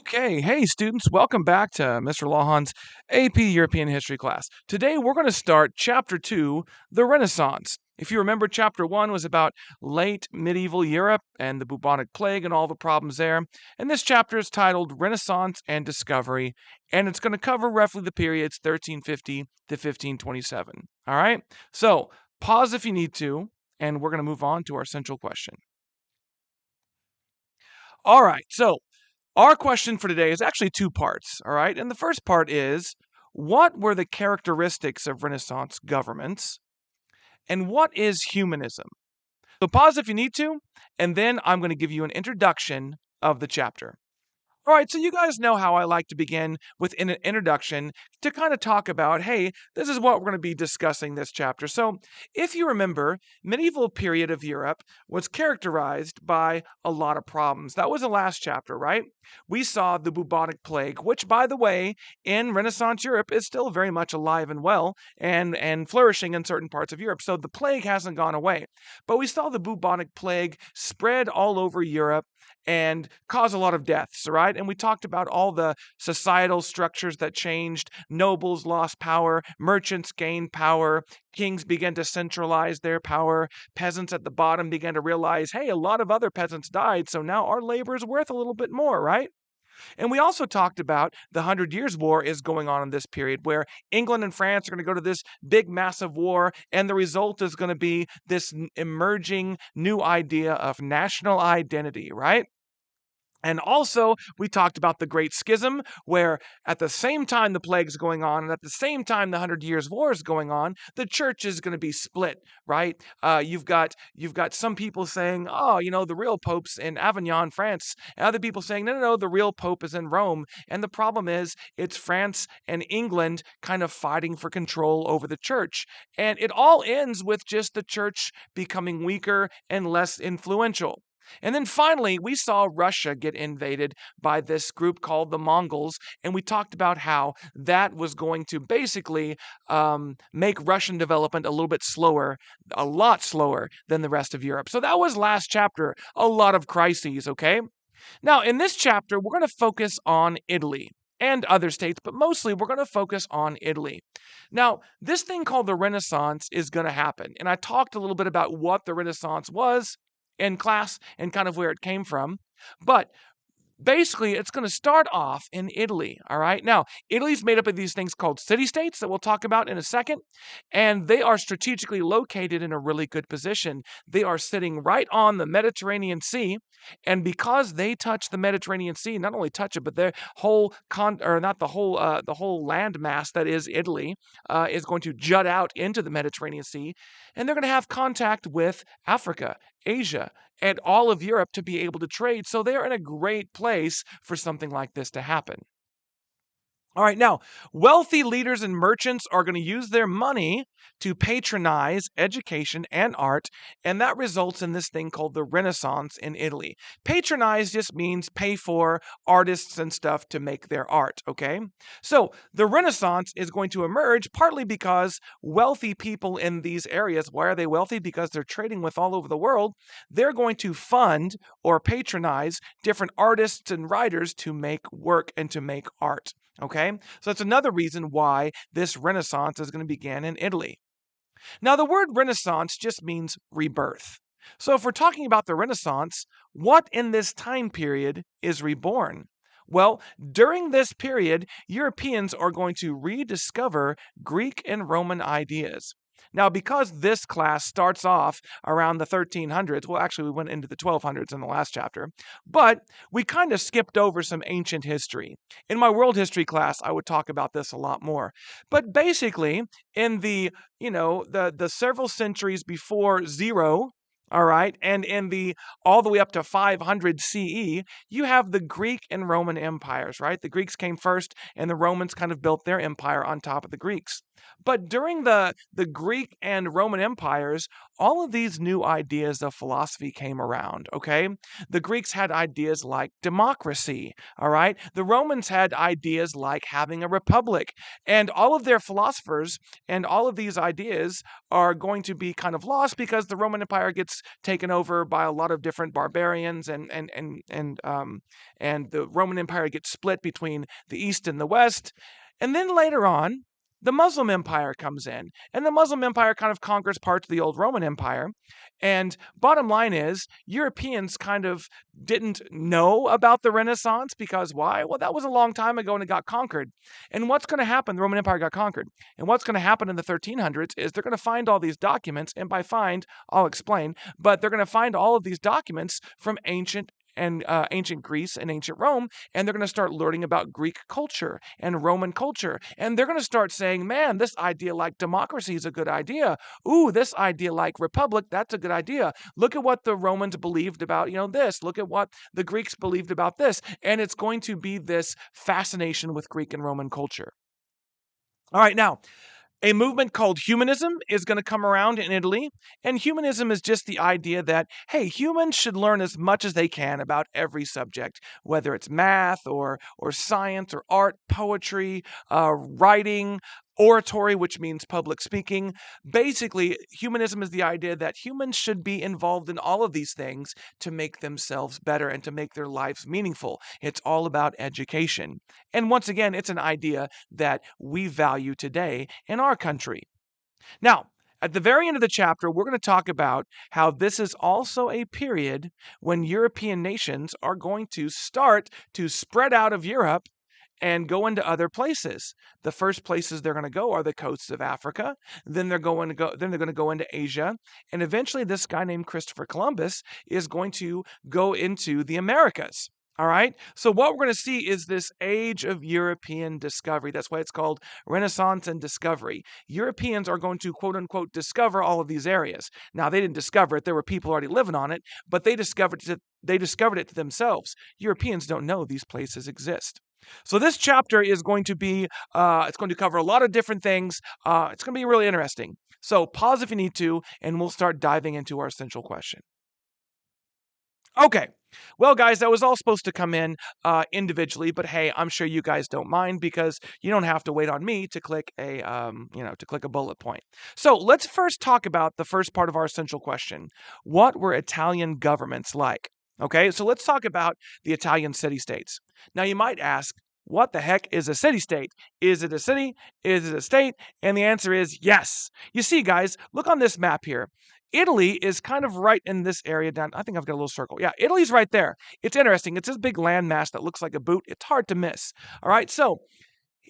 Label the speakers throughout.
Speaker 1: Okay, hey students, welcome back to Mr. Lawhon's AP European History class. Today we're going to start Chapter 2, the Renaissance. If you remember, Chapter 1 was about late medieval Europe and the bubonic plague and all the problems there. And this chapter is titled Renaissance and Discovery, and it's going to cover roughly the periods 1350 to 1527. All right, so pause if you need to, and we're going to move on to our central question. All right, so our question for today is actually two parts, all right? And the first part is, what were the characteristics of Renaissance governments? And what is humanism? So pause if you need to, and then I'm going to give you an introduction of the chapter. All right, so you guys know how I like to begin with an introduction to kind of talk about, hey, this is what we're going to be discussing this chapter. So, if you remember, medieval period of Europe was characterized by a lot of problems. That was the last chapter, right? We saw the bubonic plague, which, by the way, in Renaissance Europe is still very much alive and well and flourishing in certain parts of Europe. So the plague hasn't gone away. But we saw the bubonic plague spread all over Europe and cause a lot of deaths, right? And we talked about all the societal structures that changed. Nobles lost power, merchants gained power, kings began to centralize their power, peasants at the bottom began to realize, hey, a lot of other peasants died, so now our labor is worth a little bit more, right? And we also talked about the 100 Years' War is going on in this period where England and France are going to go to this big, massive war, and the result is going to be this emerging new idea of national identity, right? And also, we talked about the Great Schism, where at the same time the plague's going on, and at the same time the 100 Years' War is going on, the church is going to be split, right? You've got some people saying, oh, the real pope's in Avignon, France, and other people saying, no, the real pope is in Rome. And the problem is, it's France and England kind of fighting for control over the church, and it all ends with just the church becoming weaker and less influential. And then finally, we saw Russia get invaded by this group called the Mongols, and we talked about how that was going to basically make Russian development a little bit slower, a lot slower than the rest of Europe. So that was last chapter, a lot of crises, okay? Now, in this chapter, we're going to focus on Italy and other states, but mostly we're going to focus on Italy. Now, this thing called the Renaissance is going to happen, and I talked a little bit about what the Renaissance was in class and kind of where it came from. But basically, it's going to start off in Italy, all right? Now, Italy's made up of these things called city-states that we'll talk about in a second, and they are strategically located in a really good position. They are sitting right on the Mediterranean Sea, and because they touch the Mediterranean Sea, not only touch it, but their whole the whole land mass that is Italy is going to jut out into the Mediterranean Sea, and they're going to have contact with Africa, Asia, and all of Europe to be able to trade. So they're in a great place for something like this to happen. All right, now, wealthy leaders and merchants are going to use their money to patronize education and art, and that results in this thing called the Renaissance in Italy. Patronize just means pay for artists and stuff to make their art, okay? So the Renaissance is going to emerge partly because wealthy people in these areas, why are they wealthy? Because they're trading with all over the world. They're going to fund or patronize different artists and writers to make work and to make art. Okay, so that's another reason why this Renaissance is going to begin in Italy. Now, the word Renaissance just means rebirth. So, if we're talking about the Renaissance, what in this time period is reborn? Well, during this period, Europeans are going to rediscover Greek and Roman ideas. Now, because this class starts off around the 1300s, well, actually, we went into the 1200s in the last chapter, but we kind of skipped over some ancient history. In my world history class, I would talk about this a lot more. But basically, in the several centuries before zero, all right, and in the all the way up to 500 CE, you have the Greek and Roman empires, right? The Greeks came first, and the Romans kind of built their empire on top of the Greeks. But during the Greek and Roman empires, all of these new ideas of philosophy came around, okay? The Greeks had ideas like democracy, all right? The Romans had ideas like having a republic. And all of their philosophers and all of these ideas are going to be kind of lost because the Roman Empire gets Greeks taken over by a lot of different barbarians, and the Roman Empire gets split between the East and the West. And then later on, the Muslim Empire comes in, and the Muslim Empire kind of conquers parts of the old Roman Empire. And bottom line is, Europeans kind of didn't know about the Renaissance because why? Well, that was a long time ago and it got conquered. And what's going to happen? The Roman Empire got conquered. And what's going to happen in the 1300s is they're going to find all these documents. And by find, I'll explain, but they're going to find all of these documents from ancient Greece and ancient Rome, and they're going to start learning about Greek culture and Roman culture, and they're going to start saying, man, this idea like democracy is a good idea. Ooh, this idea like republic, that's a good idea. Look at what the Romans believed about, this. Look at what the Greeks believed about this. And it's going to be this fascination with Greek and Roman culture. All right, now, a movement called Humanism is going to come around in Italy, and humanism is just the idea that, hey, humans should learn as much as they can about every subject, whether it's math or science or art, poetry, writing, oratory, which means public speaking. Basically, humanism is the idea that humans should be involved in all of these things to make themselves better and to make their lives meaningful. It's all about education. And once again, it's an idea that we value today in our country. Now, at the very end of the chapter, we're going to talk about how this is also a period when European nations are going to start to spread out of Europe and go into other places. The first places they're going to go are the coasts of Africa. Then they're going to go into Asia, and eventually this guy named Christopher Columbus is going to go into the Americas. All right. So what we're going to see is this age of European discovery. That's why it's called Renaissance and discovery. Europeans are going to, quote unquote, discover all of these areas. Now, they didn't discover it. There were people already living on it, but they discovered it to themselves. Europeans don't know these places exist. So this chapter is going to be, it's going to cover a lot of different things. It's going to be really interesting. So pause if you need to, and we'll start diving into our central question. Okay. Well, guys, that was all supposed to come in individually, but hey, I'm sure you guys don't mind because you don't have to wait on me to click a bullet point. So let's first talk about the first part of our central question. What were Italian governments like? Okay, so let's talk about the Italian city-states. Now, you might ask, what the heck is a city-state? Is it a city? Is it a state? And the answer is yes. You see, guys, look on this map here. Italy is kind of right in this area down. I think I've got a little circle. Yeah, Italy's right there. It's interesting. It's this big landmass that looks like a boot. It's hard to miss. All right, so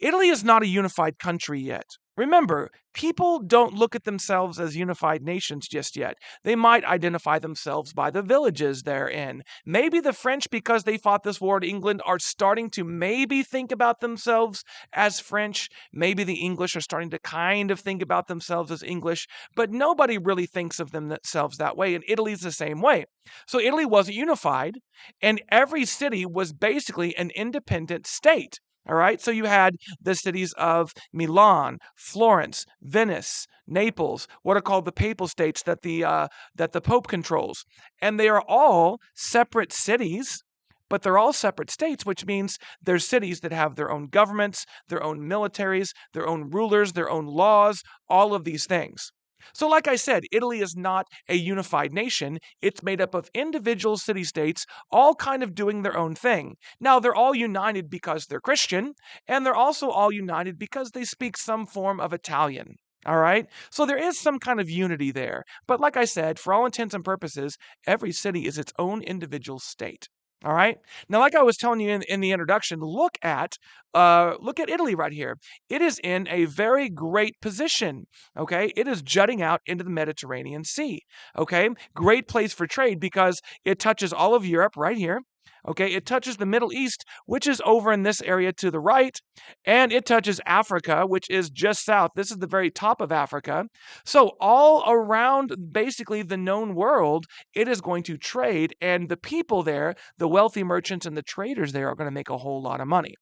Speaker 1: Italy is not a unified country yet. Remember, people don't look at themselves as unified nations just yet. They might identify themselves by the villages they're in. Maybe the French, because they fought this war in England, are starting to maybe think about themselves as French. Maybe the English are starting to kind of think about themselves as English, but nobody really thinks of themselves that way, and Italy's the same way. So Italy wasn't unified, and every city was basically an independent state. All right, so you had the cities of Milan, Florence, Venice, Naples, what are called the papal states that the Pope controls, and they are all separate cities, but they're all separate states, which means they're cities that have their own governments, their own militaries, their own rulers, their own laws, all of these things. So like I said, Italy is not a unified nation. It's made up of individual city-states, all kind of doing their own thing. Now, they're all united because they're Christian, and they're also all united because they speak some form of Italian. All right? So there is some kind of unity there. But like I said, for all intents and purposes, every city is its own individual state. All right. Now, like I was telling you in the introduction, look at Italy right here. It is in a very great position. Okay, it is jutting out into the Mediterranean Sea. Okay, great place for trade because it touches all of Europe right here. Okay, it touches the Middle East, which is over in this area to the right, and it touches Africa, which is just south. This is the very top of Africa. So all around basically the known world, it is going to trade, and the people there, the wealthy merchants and the traders there are going to make a whole lot of money.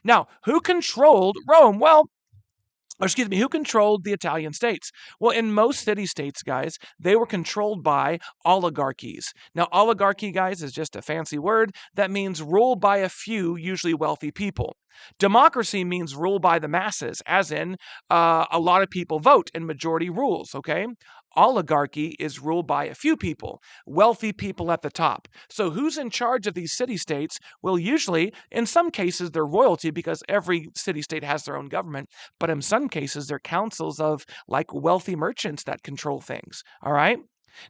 Speaker 1: Now, who controlled Rome? Who controlled the Italian states? Well, in most city-states, guys, they were controlled by oligarchies. Now, oligarchy, guys, is just a fancy word that means ruled by a few, usually wealthy people. Democracy means rule by the masses, as in a lot of people vote and majority rules, okay? oligarchy is ruled by a few people, wealthy people at the top. So who's in charge of these city-states? Well, usually, in some cases, they're royalty because every city-state has their own government, but in some cases, they're councils of like wealthy merchants that control things, all right?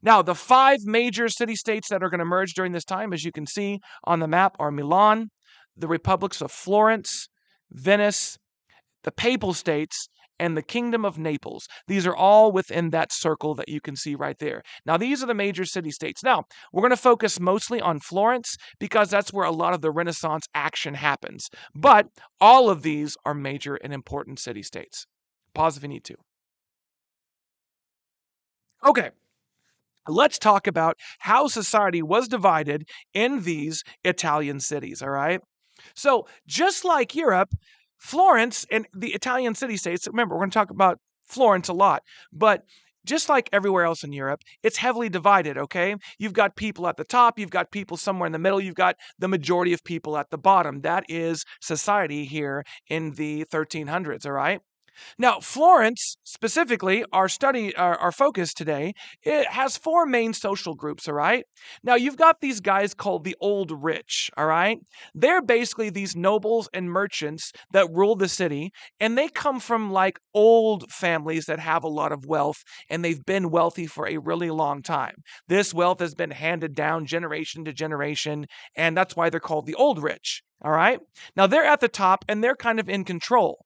Speaker 1: Now, the 5 major city-states that are going to merge during this time, as you can see on the map, are Milan, the republics of Florence, Venice, the Papal States, and the Kingdom of Naples. These are all within that circle that you can see right there. Now, these are the major city-states. Now, we're going to focus mostly on Florence because that's where a lot of the Renaissance action happens. But all of these are major and important city-states. Pause if you need to. Okay, let's talk about how society was divided in these Italian cities, all right? So, just like Europe, Florence and the Italian city-states, remember, we're going to talk about Florence a lot, but just like everywhere else in Europe, it's heavily divided, okay? You've got people at the top, you've got people somewhere in the middle, you've got the majority of people at the bottom. That is society here in the 1300s, all right? Now, Florence, specifically, our focus today, it has 4 main social groups, all right? Now, you've got these guys called the old rich, all right? They're basically these nobles and merchants that rule the city, and they come from like old families that have a lot of wealth, and they've been wealthy for a really long time. This wealth has been handed down generation to generation, and that's why they're called the old rich, all right? Now, they're at the top, and they're kind of in control.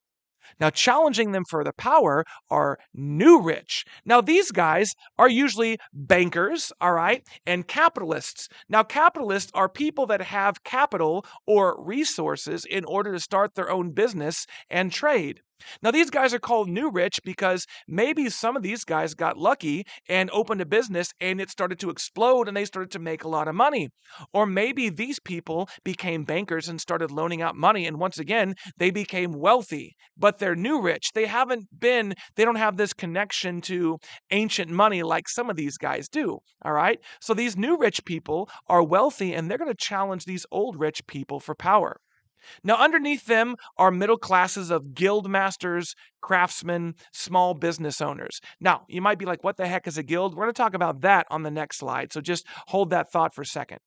Speaker 1: Now, challenging them for the power are new rich. Now, these guys are usually bankers, all right, and capitalists. Now, capitalists are people that have capital or resources in order to start their own business and trade. Now, these guys are called new rich because maybe some of these guys got lucky and opened a business and it started to explode and they started to make a lot of money. Or maybe these people became bankers and started loaning out money. And once again, they became wealthy, but they're new rich. They don't have this connection to ancient money like some of these guys do. All right. So these new rich people are wealthy and they're going to challenge these old rich people for power. Now, underneath them are middle classes of guild masters, craftsmen, small business owners. Now, you might be like, what the heck is a guild? We're going to talk about that on the next slide. So just hold that thought for a second.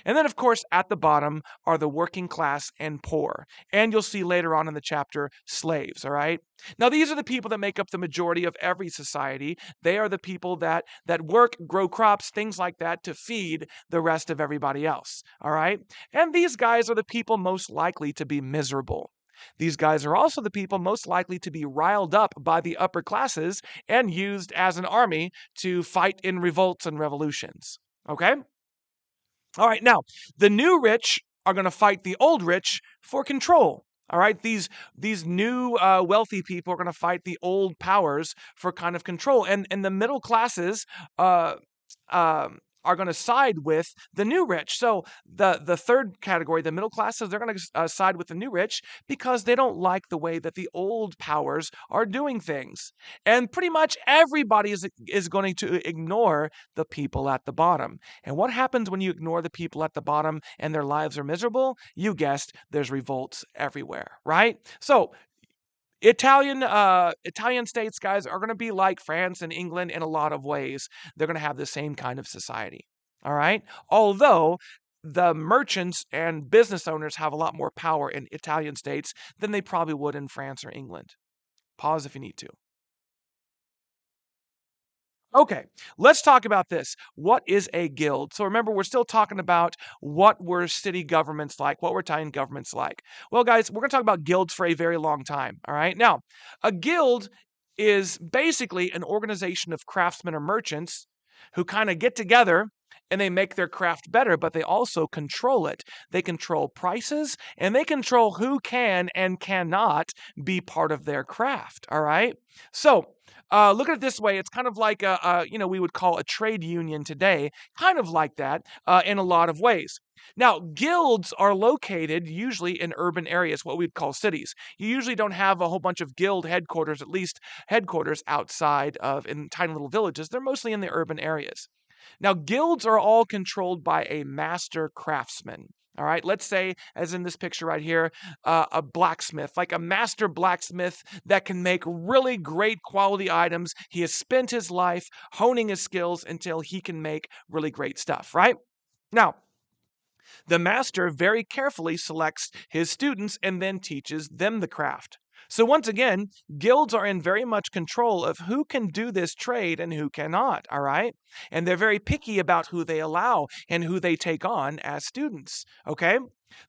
Speaker 1: And then, of course, at the bottom are the working class and poor. And you'll see later on in the chapter, slaves, all right? Now, these are the people that make up the majority of every society. They are the people that work, grow crops, things like that to feed the rest of everybody else, all right? And these guys are the people most likely to be miserable. These guys are also the people most likely to be riled up by the upper classes and used as an army to fight in revolts and revolutions, okay? All right, now the new rich are going to fight the old rich for control. All right, these new wealthy people are going to fight the old powers for kind of control, and the middle classes are going to side with the new rich. So the third category, the middle classes, they're going to side with the new rich because they don't like the way that the old powers are doing things. And pretty much everybody is going to ignore the people at the bottom. And what happens when you ignore the people at the bottom and their lives are miserable? You guessed, there's revolts everywhere, right? So Italian states, guys, are going to be like France and England in a lot of ways. They're going to have the same kind of society. All right. Although the merchants and business owners have a lot more power in Italian states than they probably would in France or England. Pause if you need to. Okay, let's talk about this. What is a guild? So remember, we're still talking about what were city governments like, what were Italian governments like. Well, guys, we're going to talk about guilds for a very long time. All right, now, a guild is basically an organization of craftsmen or merchants who kind of get together and they make their craft better, but they also control it. They control prices and they control who can and cannot be part of their craft. All right, so look at it this way. It's kind of like we would call a trade union today, kind of like that in a lot of ways. Now, guilds are located usually in urban areas, what we'd call cities. You usually don't have a whole bunch of guild headquarters, at least headquarters outside of in tiny little villages. They're mostly in the urban areas. Now, guilds are all controlled by a master craftsman. All right, let's say, as in this picture right here, a blacksmith, like a master blacksmith that can make really great quality items. He has spent his life honing his skills until he can make really great stuff, right? Now, the master very carefully selects his students and then teaches them the craft. So, once again, guilds are in very much control of who can do this trade and who cannot, all right? And they're very picky about who they allow and who they take on as students, okay?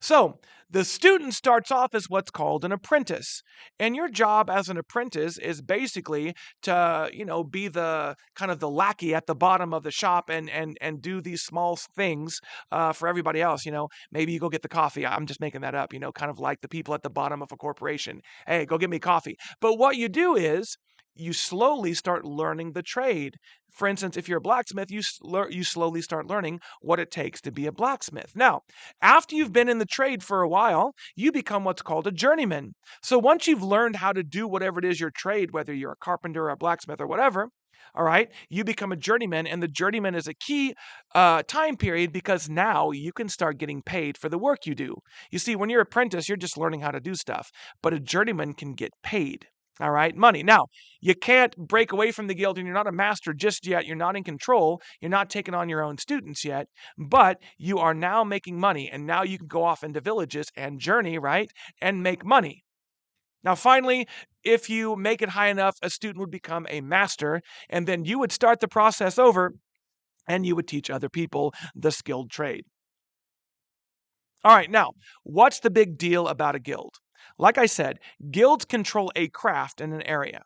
Speaker 1: So, the student starts off as what's called an apprentice. And your job as an apprentice is basically to, be the kind of the lackey at the bottom of the shop and do these small things for everybody else. Maybe you go get the coffee. I'm just making that up, kind of like the people at the bottom of a corporation. Hey, go get me coffee. But what you do is you slowly start learning the trade. For instance, if you're a blacksmith, you slowly start learning what it takes to be a blacksmith. Now, after you've been in the trade for a while, you become what's called a journeyman. So once you've learned how to do whatever it is your trade, whether you're a carpenter or a blacksmith or whatever, all right, you become a journeyman, and the journeyman is a key time period because now you can start getting paid for the work you do. You see, when you're an apprentice, you're just learning how to do stuff, but a journeyman can get paid. All right, money. Now, you can't break away from the guild and you're not a master just yet. You're not in control. You're not taking on your own students yet, but you are now making money. And now you can go off into villages and journey, right? And make money. Now, finally, if you make it high enough, a student would become a master, and then you would start the process over and you would teach other people the skilled trade. All right, now, what's the big deal about a guild? Like I said, guilds control a craft in an area.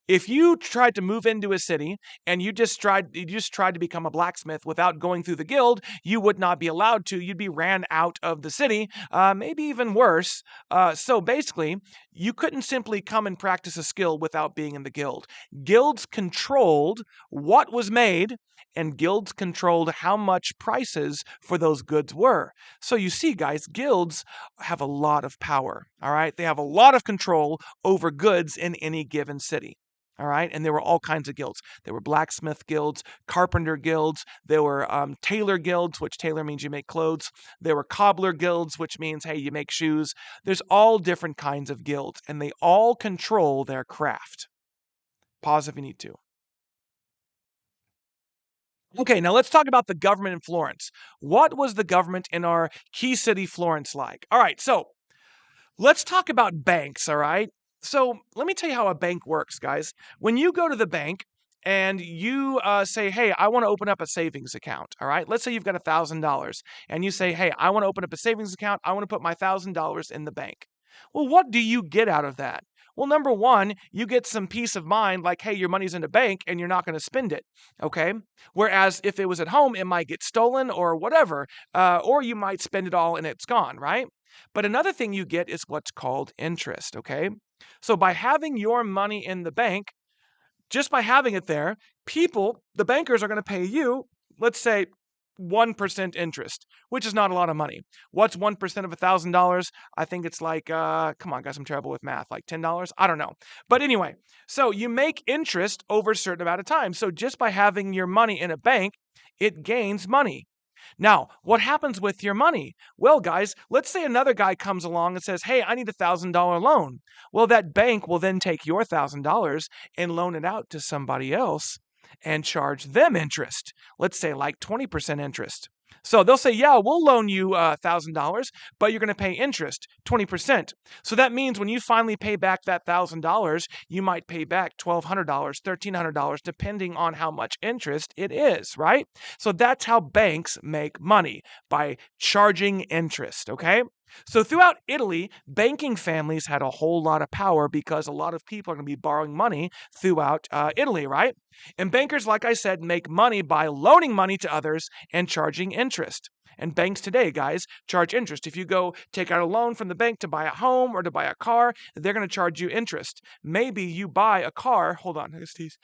Speaker 1: If you tried to move into a city and you just tried to become a blacksmith without going through the guild, you would not be allowed to. You'd be ran out of the city, maybe even worse. So basically, you couldn't simply come and practice a skill without being in the guild. Guilds controlled what was made, and guilds controlled how much prices for those goods were. So you see, guys, guilds have a lot of power. All right, they have a lot of control over goods in any given city. All right. And there were all kinds of guilds. There were blacksmith guilds, carpenter guilds. There were tailor guilds, which tailor means you make clothes. There were cobbler guilds, which means, hey, you make shoes. There's all different kinds of guilds, and they all control their craft. Pause if you need to. Okay, now let's talk about the government in Florence. What was the government in our key city, Florence, like? All right, so let's talk about banks, all right? So let me tell you how a bank works, guys. When you go to the bank and you say, hey, I want to open up a savings account, all right? Let's say you've got $1,000 and you say, hey, I want to open up a savings account. I want to put my $1,000 in the bank. Well, what do you get out of that? Well, number one, you get some peace of mind like, hey, your money's in a bank and you're not going to spend it, okay? Whereas if it was at home, it might get stolen or whatever, or you might spend it all and it's gone, right? But another thing you get is what's called interest, okay? So by having your money in the bank, just by having it there, the bankers are going to pay you, let's say, 1% interest, which is not a lot of money. What's 1% of $1,000? I think it's like, come on, guys, I'm terrible with math, like $10? I don't know. But anyway, so you make interest over a certain amount of time. So just by having your money in a bank, it gains money. Now, what happens with your money? Well, guys, let's say another guy comes along and says, hey, I need $1,000 loan. Well, that bank will then take your $1,000 and loan it out to somebody else and charge them interest. Let's say like 20% interest. So they'll say, yeah, we'll loan you $1,000, but you're going to pay interest, 20%. So that means when you finally pay back that $1,000, you might pay back $1,200, $1,300, depending on how much interest it is, right? So that's how banks make money, by charging interest, okay? So throughout Italy, banking families had a whole lot of power because a lot of people are going to be borrowing money throughout Italy, right? And bankers, like I said, make money by loaning money to others and charging interest. And banks today, guys, charge interest. If you go take out a loan from the bank to buy a home or to buy a car, they're going to charge you interest. Maybe you buy a car. Hold on. Excuse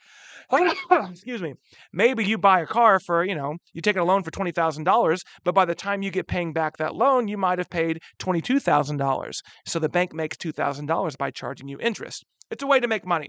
Speaker 1: me. Maybe you buy a car for, you take out a loan for $20,000, but by the time you get paying back that loan, you might have paid $22,000. So the bank makes $2,000 by charging you interest. It's a way to make money.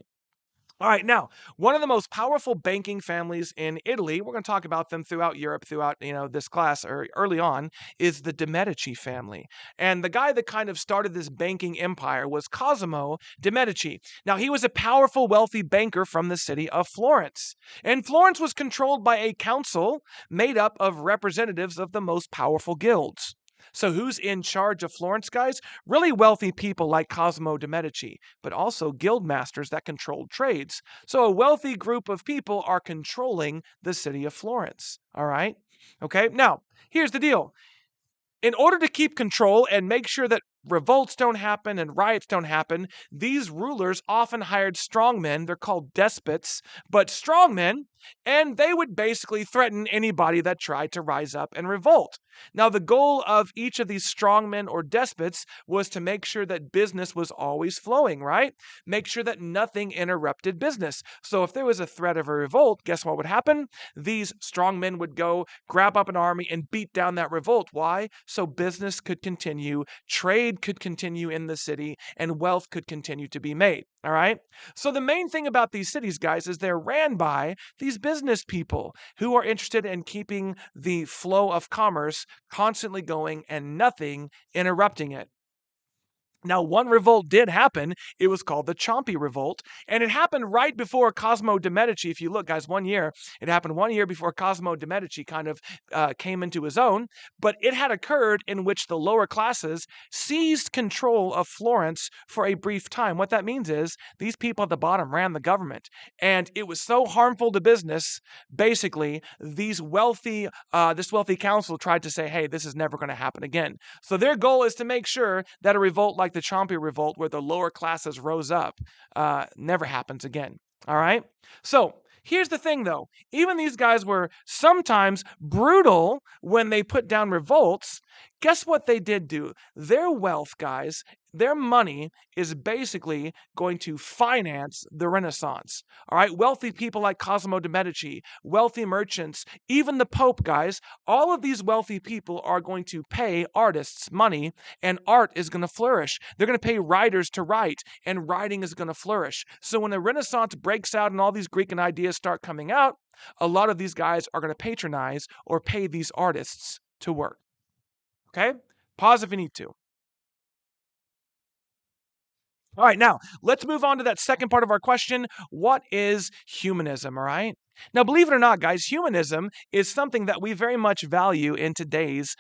Speaker 1: All right, now, one of the most powerful banking families in Italy, we're going to talk about them throughout Europe, throughout, this class or early on, is the de Medici family. And the guy that kind of started this banking empire was Cosimo de Medici. Now, he was a powerful, wealthy banker from the city of Florence. And Florence was controlled by a council made up of representatives of the most powerful guilds. So, who's in charge of Florence, guys? Really wealthy people like Cosimo de' Medici, but also guild masters that controlled trades. So, a wealthy group of people are controlling the city of Florence. All right? Okay, now, here's the deal. In order to keep control and make sure that revolts don't happen and riots don't happen, these rulers often hired strongmen. They're called despots, but strongmen, and they would basically threaten anybody that tried to rise up and revolt. Now, the goal of each of these strongmen or despots was to make sure that business was always flowing, right? Make sure that nothing interrupted business. So, if there was a threat of a revolt, guess what would happen? These strongmen would go grab up an army and beat down that revolt. Why? So business could continue, trade could continue in the city, and wealth could continue to be made. All right. So the main thing about these cities, guys, is they're ran by these business people who are interested in keeping the flow of commerce constantly going and nothing interrupting it. Now, one revolt did happen. It was called the Ciompi Revolt, and it happened right before Cosimo de' Medici. If you look, guys, it happened 1 year before Cosimo de' Medici kind of came into his own, but it had occurred in which the lower classes seized control of Florence for a brief time. What that means is these people at the bottom ran the government, and it was so harmful to business. Basically, this wealthy council tried to say, hey, this is never going to happen again. So their goal is to make sure that a revolt like the Ciompi Revolt, where the lower classes rose up, never happens again. All right? So here's the thing, though. Even these guys were sometimes brutal when they put down revolts. Guess what they did do? Their wealth, guys, their money is basically going to finance the Renaissance. All right? Wealthy people like Cosimo de' Medici, wealthy merchants, even the Pope, guys, all of these wealthy people are going to pay artists money, and art is going to flourish. They're going to pay writers to write, and writing is going to flourish. So when the Renaissance breaks out and all these Greek ideas start coming out, a lot of these guys are going to patronize or pay these artists to work. Okay? Pause if you need to. All right, now let's move on to that second part of our question. What is humanism? All right. Now, believe it or not, guys, humanism is something that we very much value in today's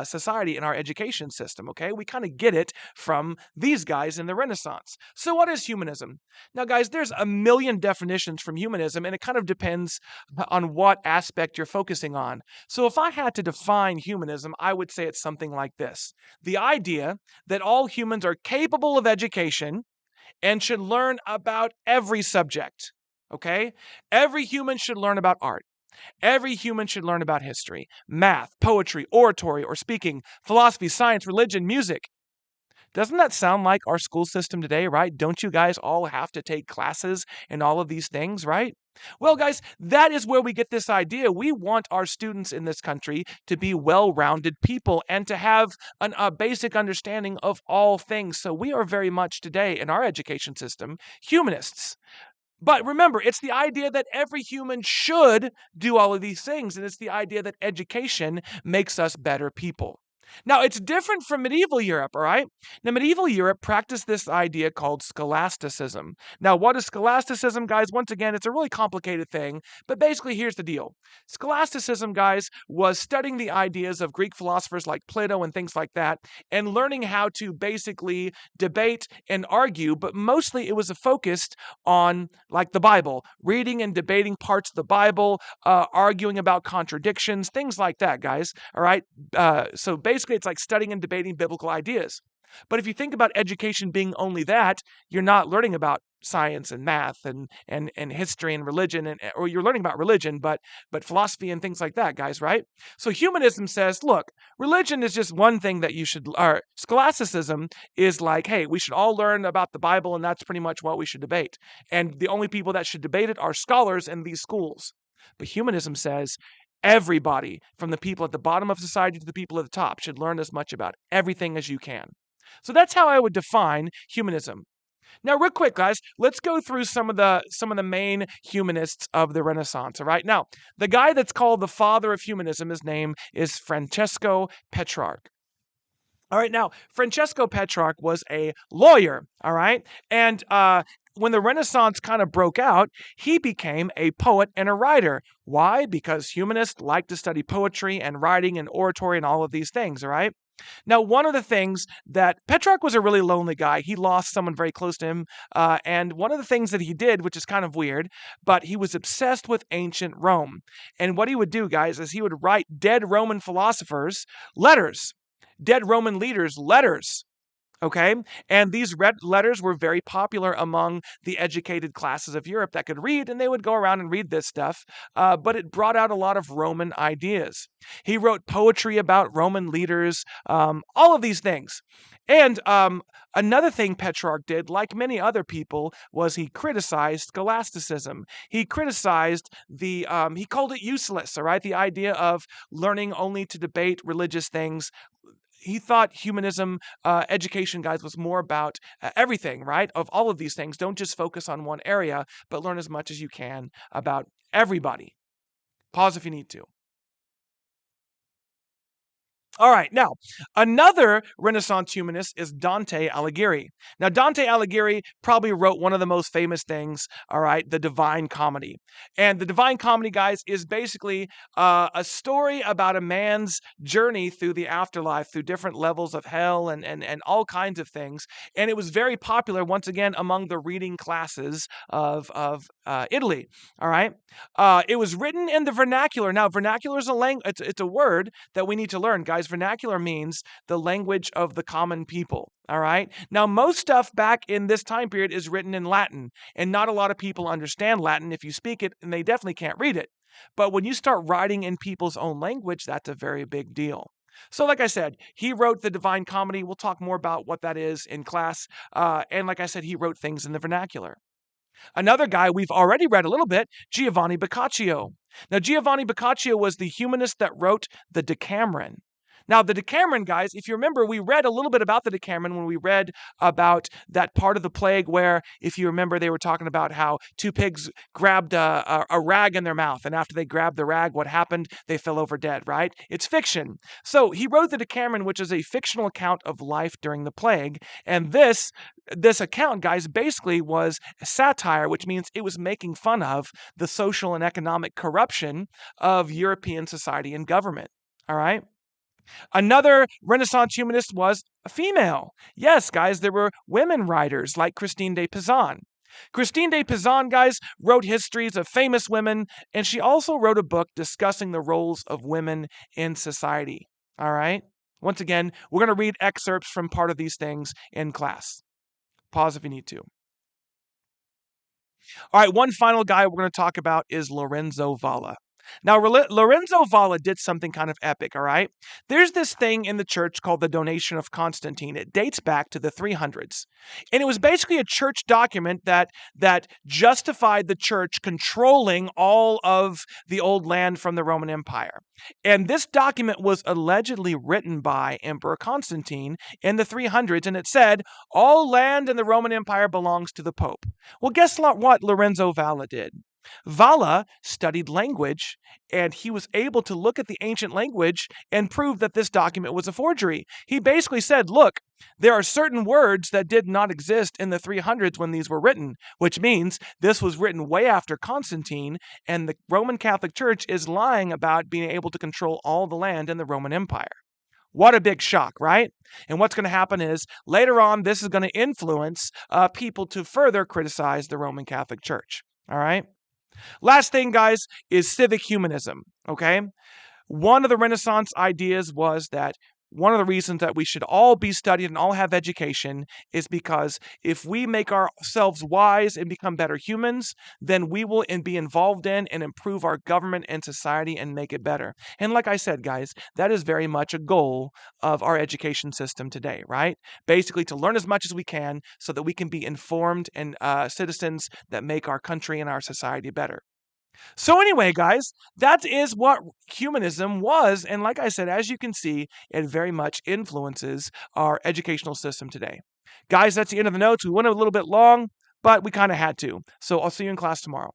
Speaker 1: society in our education system. Okay. We kind of get it from these guys in the Renaissance. So, what is humanism? Now, guys, there's a million definitions from humanism, and it kind of depends on what aspect you're focusing on. So, if I had to define humanism, I would say it's something like this: the idea that all humans are capable of education and should learn about every subject. Okay? Every human should learn about art. Every human should learn about history, math, poetry, oratory, or speaking, philosophy, science, religion, music. Doesn't that sound like our school system today, right? Don't you guys all have to take classes in all of these things, right? Well, guys, that is where we get this idea. We want our students in this country to be well rounded people and to have a basic understanding of all things. So we are very much today in our education system humanists. But remember, it's the idea that every human should do all of these things, and it's the idea that education makes us better people. Now, it's different from medieval Europe, all right? Now, medieval Europe practiced this idea called scholasticism. Now, what is scholasticism, guys? Once again, it's a really complicated thing, but basically, here's the deal. Scholasticism, guys, was studying the ideas of Greek philosophers like Plato and things like that, and learning how to basically debate and argue, but mostly it was focused on like the Bible, reading and debating parts of the Bible, arguing about contradictions, things like that, guys. All right. So basically, it's like studying and debating biblical ideas. But if you think about education being only that, you're not learning about science and math and history and religion or you're learning about religion but philosophy and things like that, guys, right? So humanism says, look, religion is just one thing that you should, or scholasticism is like, hey, we should all learn about the Bible and that's pretty much what we should debate, and the only people that should debate it are scholars in these schools. But humanism says everybody, from the people at the bottom of society to the people at the top, should learn as much about everything as you can. So that's how I would define humanism. Now, real quick, guys, let's go through some of the main humanists of the Renaissance. All right. Now, the guy that's called the father of humanism, his name is Francesco Petrarch. All right. Now, Francesco Petrarch was a lawyer. All right. And when the Renaissance kind of broke out, he became a poet and a writer. Why? Because humanists like to study poetry and writing and oratory and all of these things. All right. Now, one of the things that Petrarch was a really lonely guy. He lost someone very close to him. And one of the things that he did, which is kind of weird, but he was obsessed with ancient Rome. And what he would do, guys, is he would write dead Roman philosophers letters, dead Roman leaders letters. Okay. And these letters were very popular among the educated classes of Europe that could read, and they would go around and read this stuff. But it brought out a lot of Roman ideas. He wrote poetry about Roman leaders, all of these things. And another thing Petrarch did, like many other people, was he criticized scholasticism. He criticized he called it useless, all right? The idea of learning only to debate religious things. He thought humanism education, guys, was more about everything, right? Of all of these things. Don't just focus on one area, but learn as much as you can about everybody. Pause if you need to. All right, now, another Renaissance humanist is Dante Alighieri. Now, Dante Alighieri probably wrote one of the most famous things, all right, the Divine Comedy. And the Divine Comedy, guys, is basically a story about a man's journey through the afterlife, through different levels of hell and all kinds of things. And it was very popular, once again, among the reading classes of Italy, all right? It was written in the vernacular. Now, vernacular is it's a word that we need to learn, guys. Vernacular means the language of the common people. All right. Now, most stuff back in this time period is written in Latin, and not a lot of people understand Latin if you speak it, and they definitely can't read it. But when you start writing in people's own language, that's a very big deal. So, like I said, he wrote the Divine Comedy. We'll talk more about what that is in class. And like I said, he wrote things in the vernacular. Another guy we've already read a little bit, Giovanni Boccaccio. Now, Giovanni Boccaccio was the humanist that wrote the Decameron. Now, the Decameron, guys, if you remember, we read a little bit about the Decameron when we read about that part of the plague where, if you remember, they were talking about how two pigs grabbed a rag in their mouth. And after they grabbed the rag, what happened? They fell over dead, right? It's fiction. So he wrote the Decameron, which is a fictional account of life during the plague. And this account, guys, basically was satire, which means it was making fun of the social and economic corruption of European society and government. All right. Another Renaissance humanist was a female. Yes, guys, there were women writers like Christine de Pizan. Christine de Pizan, guys, wrote histories of famous women, and she also wrote a book discussing the roles of women in society. All right? Once again, we're going to read excerpts from part of these things in class. Pause if you need to. All right, one final guy we're going to talk about is Lorenzo Vala. Now, Lorenzo Vala did something kind of epic, all right? There's this thing in the church called the Donation of Constantine. It dates back to the 300s. And it was basically a church document that justified the church controlling all of the old land from the Roman Empire. And this document was allegedly written by Emperor Constantine in the 300s, and it said, all land in the Roman Empire belongs to the Pope. Well, guess what Lorenzo Vala did? Vala studied language, and he was able to look at the ancient language and prove that this document was a forgery. He basically said, look, there are certain words that did not exist in the 300s when these were written, which means this was written way after Constantine, and the Roman Catholic Church is lying about being able to control all the land in the Roman Empire. What a big shock, right? And what's going to happen is later on, this is going to influence people to further criticize the Roman Catholic Church. All right? Last thing, guys, is civic humanism, okay? One of the Renaissance ideas was that one of the reasons that we should all be studied and all have education is because if we make ourselves wise and become better humans, then we will be involved in and improve our government and society and make it better. And like I said, guys, that is very much a goal of our education system today, right? Basically, to learn as much as we can so that we can be informed and citizens that make our country and our society better. So anyway, guys, that is what humanism was. And like I said, as you can see, it very much influences our educational system today. Guys, that's the end of the notes. We went a little bit long, but we kind of had to. So I'll see you in class tomorrow.